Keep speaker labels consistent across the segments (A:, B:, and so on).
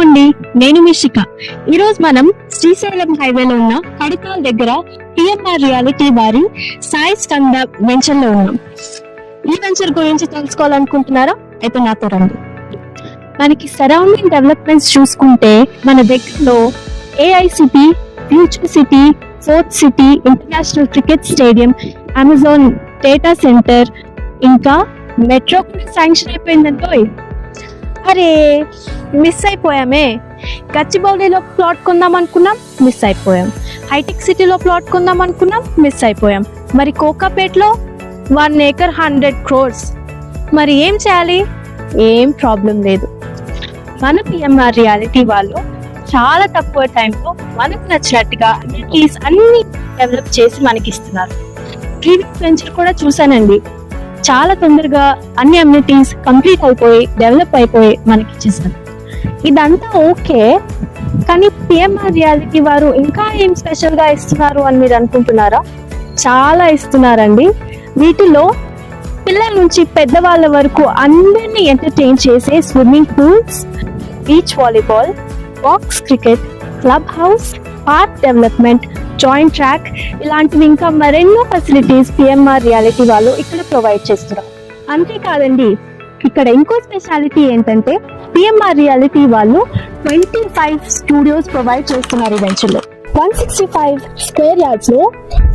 A: అండి, నేను మీ శిఖ. ఈరోజు మనం శ్రీశైలం హైవేలో ఉన్న కడతాల్ దగ్గర పిఎంఆర్ రియాలిటీ వారి సాయి స్కంద వెంచర్ లో ఉన్నాం. ఈ వెంచర్ గురించి తెలుసుకోవాలనుకుంటున్నారా? అయితే నాతో రండి. మనకి సరౌండింగ్ డెవలప్మెంట్స్ చూసుకుంటే మన దగ్గరలో AICTE, future city, fourth city, international cricket stadium, Amazon data centre, ఇంకా మెట్రో కూడా శాంక్షన్ అయిపోయిందంటో. అరే మిస్ అయిపోయామే. గచ్చిబౌలిలో ప్లాట్ కొందాం అనుకున్నాం, మిస్ అయిపోయాం. హైటెక్ సిటీలో ప్లాట్ కొందాం అనుకున్నాం, మిస్ అయిపోయాం. మరి కోకాపేట్లో 1 acre 100 crores. మరి ఏం చేయాలి? ఏం ప్రాబ్లం లేదు. మన పిఎంఆర్ రియాలిటీ వాళ్ళు చాలా తక్కువ టైంలో మనకు నచ్చినట్టుగా అమ్యూనిటీస్ అన్ని డెవలప్ చేసి మనకి ఇస్తున్నారు. ప్రీవియస్ వెంచర్ కూడా చూసానండి, చాలా తొందరగా అన్ని అమ్యూనిటీస్ కంప్లీట్ అయిపోయి డెవలప్ అయిపోయి మనకి ఇచ్చేసారు. ఇదంతా ఓకే, కానీ పిఎంఆర్ రియాలిటీ వారు ఇంకా ఏం స్పెషల్ గా ఇస్తున్నారు అని మీరు అనుకుంటున్నారా? చాలా ఇస్తున్నారండి. వీటిలో పిల్లల నుంచి పెద్దవాళ్ళ వరకు అందరినీ ఎంటర్టైన్ చేసే swimming pools, beach volleyball, box cricket, club house, park development, joint track, ఇలాంటివి ఇంకా మరెన్నో ఫెసిలిటీస్ పిఎంఆర్ రియాలిటీ వాళ్ళు ఇక్కడ ప్రొవైడ్ చేస్తున్నారు. అంతేకాదండి, ఇక్కడ ఇంకో స్పెషాలిటీ ఏంటంటే పిఎంఆర్ రియాలిటీ వాళ్ళు 25 స్టూడియోస్ ప్రొవైడ్ చేస్తున్నారు ఈ వెంచర్ లో. 165 స్క్వేర్ యార్డ్స్ లో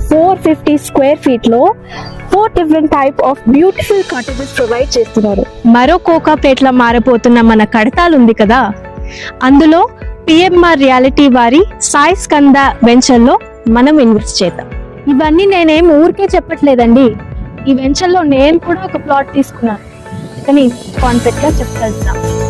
A: 450 స్క్వేర్ ఫీట్ లో 4 different type of beautiful cottages provide చేస్తున్నారు. మరో కోకాపేట్ల మారిపోతున్న మన కడతాల్ ఉంది కదా, అందులో పిఎంఆర్ రియాలిటీ వారి సాయి స్కంద వెంచర్ లో మనం ఇన్వెస్ట్ చేద్దాం. ఇవన్నీ నేనేం ఊరికే చెప్పట్లేదండి. ఈ వెంచర్ లో నేను కూడా ఒక ప్లాట్ తీసుకున్నాను, కానీ కాన్ఫిడెంట్ గా చెప్తాను.